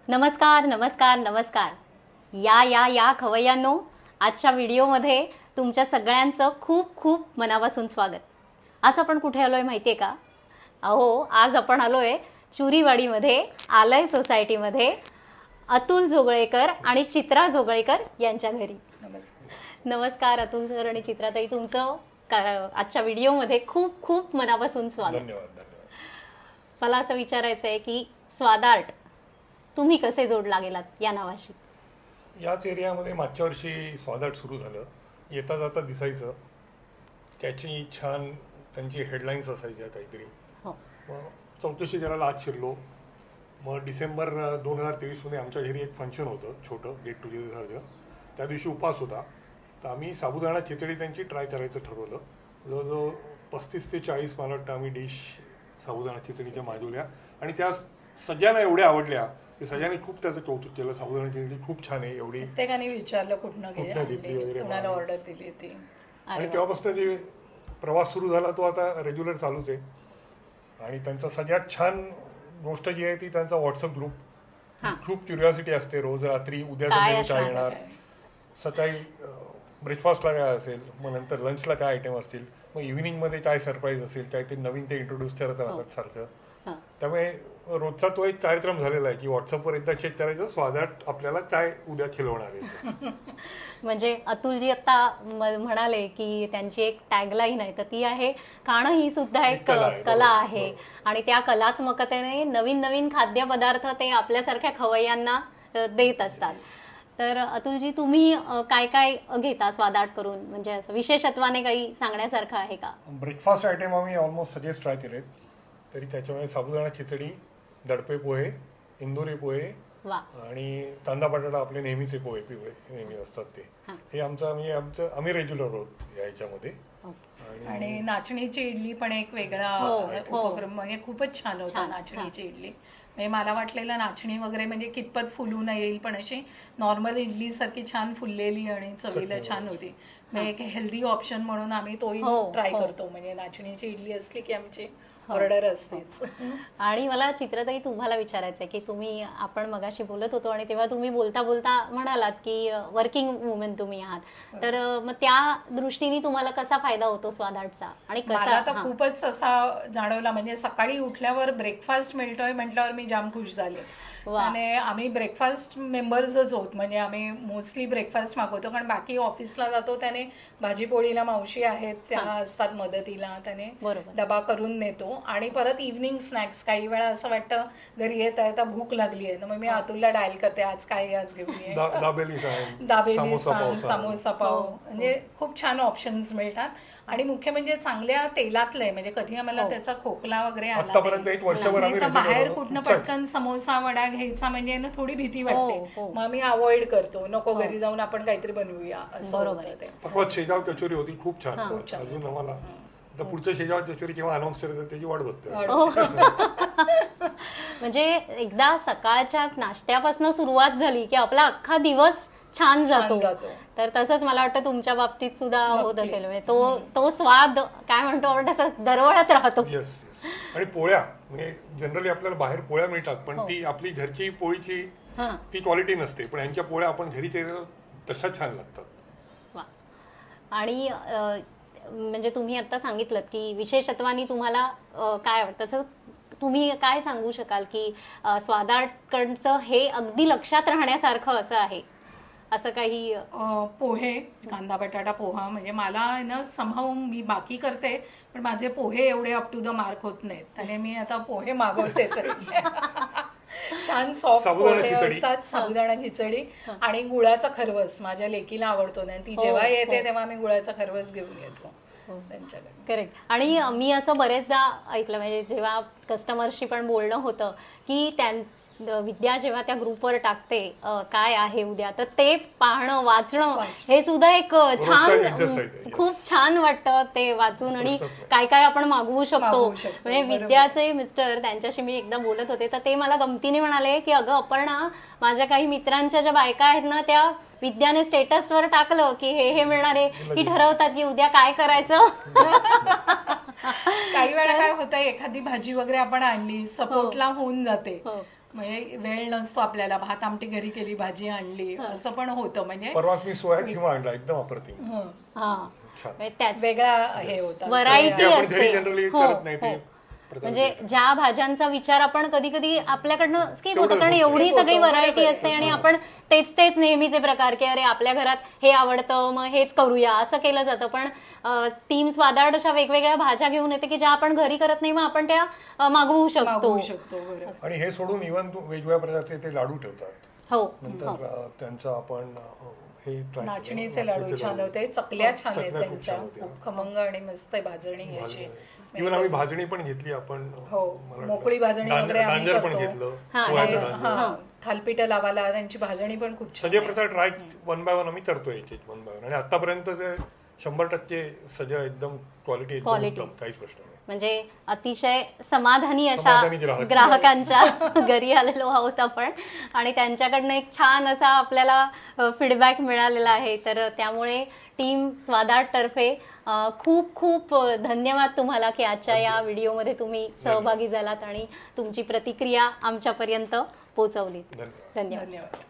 नमस्कार नमस्कार नमस्कार. या खवय्यांनो, आजच्या व्हिडिओमध्ये तुमच्या सगळ्यांचं खूप खूप मनापासून स्वागत. आज आपण कुठे आलोय माहितीये का? अहो, आज आपण आलोय चुरीवाडीमध्ये आलय सोसायटीमध्ये अतुल जोगळेकर आणि चित्रा जोगळेकर यांच्या घरी. नमस्कार अतुल सर आणि चित्राताई, तुमचं आजच्या व्हिडिओमध्ये खूप खूप मनापासून स्वागत. धन्यवाद. मला असं विचारायचं आहे की स्वादार्ट तुम्ही कसे जोडला गेलात या नावाशी? याच एरियामध्ये मागच्या वर्षी स्वादार्ट सुरू झालं. येता जाता दिसायचं, त्याची छान त्यांची हेडलाईन्स असायच्या काहीतरी. मग चौकशी करायला आत शिरलो. मग डिसेंबर 2023 मध्ये आमच्या घरी एक फंक्शन होतं, छोटं गेट टुगेदर सारखं. त्या दिवशी उपास होता, तर आम्ही साबुदाणा खिचडी त्यांची ट्राय करायचं ठरवलं. जवळजवळ 35 ते 40 मला वाटतं आम्ही डिश साबुदाणा खिचडीच्या मागवल्या आणि त्या सगळ्यांना एवढ्या आवडल्या की सगळ्यांनी खूप त्याचं कौतुक केलं. साबुदाणा खिचडी खूप छान आहे, एवढी प्रत्येकाने विचारलं कुठनं घेतली वगैरे, कुणाला ऑर्डर दिली ती. आणि तेव्हापासून जे प्रवास सुरू झाला तो आता रेग्युलर चालूच आहे. आणि त्यांचा सगळ्यात छान गोष्ट जी आहे ती त्यांचा व्हॉट्सअप ग्रुप. खूप क्युरिओसिटी असते रोज रात्री उद्याचा मेनू काय येणार, सकाळी ब्रेकफास्टला काय असेल, मग नंतर लंचला काय आयटम असतील, मग इव्हिनिंगमध्ये काय सरप्राईज असेल, काय ते नवीन ते इंट्रोड्यूस करत राहतात सारखं. त्यामुळे रोजचा तो एक कार्यक्रम झालेला आहे की व्हॉट्सअपवर एकदा चेक करायचं स्वादार्ट आपल्याला काय उद्या खिलवणार आहे. म्हणजे अतुलजी आता म्हणाले की त्यांची एक टॅगलाईन आहे, तर ती आहे खाणं ही सुद्धा एक कला आहे. आणि त्या कलात्मकतेने नवीन नवीन खाद्यपदार्थ ते आपल्यासारख्या खवय्यांना देत असतात. तर अतुलजी, तुम्ही काय काय घेता स्वादार्ट करून, म्हणजे असं विशेषत्वाने काही सांगण्यासारखं आहे का? ब्रेकफास्ट आयटम आम्ही ऑलमोस्ट सगळेच ट्राय केलेत. तरी त्याच्यामध्ये साबुदाणा खिचडी, दडपे पोहे, इंदोरी पोहे आणि कांदा बटाटा, आपले नेहमीचे पोहे पिवळे नेहमी असतात ते. हे आम्ही रेग्युलर आहोत याच्यामध्ये. आणि नाचणीची इडली पण एक वेगळा उपक्रम, म्हणजे खूपच छान होता नाचणीची इडली. म्हणजे मला वाटलेलं नाचणी वगैरे म्हणजे कितपत फुलू न येईल, पण अशी नॉर्मल इडली सारखी छान फुललेली आणि चवीला छान होती. म्हणजे एक हेल्दी ऑप्शन म्हणून आम्ही तोही ट्राय करतो. म्हणजे नाचणीची इडली असली की आमची ऑर्डर असतेच. आणि मला चित्रताई तुम्हाला विचारायचं आहे की आपण मगाशी बोलत होतो आणि तेव्हा तुम्ही बोलता बोलता म्हणालात की वर्किंग वुमेन तुम्ही आहात, तर मग त्या दृष्टीने तुम्हाला कसा फायदा होतो स्वादार्टचा आणि मला तर खूपच असा जाणवला. म्हणजे सकाळी उठल्यावर ब्रेकफास्ट मिळतोय म्हटल्यावर मी जाम खुश झाले. आणि आम्ही ब्रेकफास्ट मेंबर्सच होत, म्हणजे आम्ही मोस्टली ब्रेकफास्ट मागवतो, कारण बाकी ऑफिसला जातो त्याने भाजी पोळीला मावशी आहेत त्या असतात मदतीला, त्याने डबा करून नेतो. आणि परत इव्हनिंग स्नॅक्स, काही वेळा असं वाटतं घरी येता भूक लागली आहे, तर मग मी अतुलला डायल करते, आज काय आज घेऊन ये, दाबेली सांग, समोसा पाव. म्हणजे खूप छान ऑप्शन्स मिळतात. आणि मुख्य म्हणजे चांगल्या तेलातलं, म्हणजे कधी आम्हाला त्याचा खोकला वगैरे आला नाही. बाहेर कुठनं पटकन समोसा वडा घ्यायचा म्हणजे ना थोडी भीती वाटते, मग आम्ही अवॉइड करतो, नको घरी जाऊन आपण काहीतरी बनवूया असं. बरोबर. शेगाव कचोरी होती खूप छान. अजून आम्हाला पुढचं शेगाव कचोरी केव्हा अनाऊन्स करतात त्याची वाट बघतोय. म्हणजे एकदा सकाळच्या नाश्त्यापासून सुरुवात झाली की आपला अख्खा दिवस छान जातो. तर तसंच मला वाटतं तुमच्या बाबतीत सुद्धा होत असेल. तो स्वाद काय म्हणतो आपण तसं दरवळत राहतो. आणि पोळ्या म्हणजे जनरली आपल्याला बाहेर पोळ्या मिळतात, पण ती आपली घरची पोळीची ती क्वालिटी नसते, पण यांच्या पोळ्या आपण घरी केल्या तशा छान लागतात. आणि म्हणजे तुम्ही आता सांगितलं की विशेषत्वानी तुम्हाला काय आवडतं, तसं तुम्ही काय सांगू शकाल की स्वादार्टकडचं हे अगदी लक्षात राहण्यासारखं असं आहे असं काही? पोहे, कांदा बटाटा पोहा, म्हणजे मला ना समहाऊ मी बाकी करते पण माझे पोहे एवढे अप टू द मार्क होत नाहीत, त्याने मी आता पोहे मागवतेच. छान सॉफ्ट पोहे असतात, साबुदाणा खिचडी आणि गुळाचा खरवस माझ्या लेकीला आवडतो ना, ती जेव्हा येते तेव्हा मी गुळाचा खरवस घेऊन येतो त्यांच्याकडे. करेक्ट. आणि मी असं बरेचदा ऐकलं, म्हणजे जेव्हा कस्टमरशी पण बोलणं होतं की विद्या जेव्हा त्या ग्रुपवर टाकते काय आहे उद्या, तर ते पाहणं वाचणं हे सुद्धा एक छान, खूप छान वाटतं ते वाचून. आणि काय काय आपण मागवू शकतो. म्हणजे विद्याचे मिस्टर, त्यांच्याशी मी एकदा बोलत होते, तर ते मला गमतीने म्हणाले की अगं अपर्णा, माझ्या काही मित्रांच्या ज्या बायका आहेत ना, त्या विद्याने स्टेटसवर टाकलं की हे मिळणार आहे की ठरवतात की उद्या काय करायचं. काही वेळा काय होतं, एखादी भाजी वगैरे आपण आणली, सपोर्टला होऊन जाते, म्हणजे वेळ नसतो आपल्याला, भात आमटी घरी केली, भाजी आणली, असं पण होतं. म्हणजे परवाच मी सोया किंवा आणला एकदम अप्रतिम. हं. हा छान. म्हणजे त्यात वेगळा हे होता. व्हरायटी ते आपण असते. घरी जनरली हो, करत नाही ते हो. प्रकार म्हणजे करतात. ज्या भाज्यांचा विचार आपण कधी कधी आपल्याकडनं स्किप होतो, तेवढं कारण होतं. एवढी होतं, सगळी बरोबर व्हरायटी आहे. असते आणि आपण तेच नेहमीचे प्रकार की अरे आपल्या घरात हे आवडतं मग हेच करूया असं केलं जातं. पण टीम स्वादाड अशा वेगवेगळ्या भाज्या घेऊन येते की ज्या आपण घरी करत नाही, मग आपण त्या मागवू शकतो. मागवू शकतो. बरोबर. आणि हे सोडून इव्हन वेगवेगळ्या प्रकारचे ते लाडू ठेवतात. हो नंतर त्यांचं आपण हे try केलं. नाचणीचे लाडू छान होते, चकल्या छान आहेत चकल्या खूप त्यांच्या, छान होत्या. खूप खमंग आणि मस्त भाजणी याची. इव्हन आम्ही भाजणी पण घेतली आपण. हो, मला वाटतं मोकळी भाजणी वगैरे आम्ही डांजर पण करतो. घेतलं. हा, पोह्याचं डांजर. डांजर. हा, थालपीठ लावायला त्यांची भाजणी पण खूप छान सगळे आहे. प्रकार ट्राय 1 बाय 1 आम्ही करतोय, एक 1 बाय 1. आणि आतापर्यंत 100% सगळं एकदम क्वालिटी एकदम Quality. उत्तम, काहीच प्रश्न नाही. म्हणजे अतिशय समाधानी अशा समाधानी ग्राहक. ग्राहकांच्या घरी आलेलो आहोत आपण आणि त्यांच्याकडनं एक छान असा आपल्याला फीडबॅक मिळालेला आहे. तर त्यामुळे टीम स्वादाड तर्फे खूप खूप धन्यवाद तुम्हाला की आजच्या या व्हिडिओमध्ये तुम्ही सहभागी झालात आणि तुमची प्रतिक्रिया आमच्यापर्यंत पोहोचवलीत. धन्यवाद. धन्यवाद. धन्यवाद.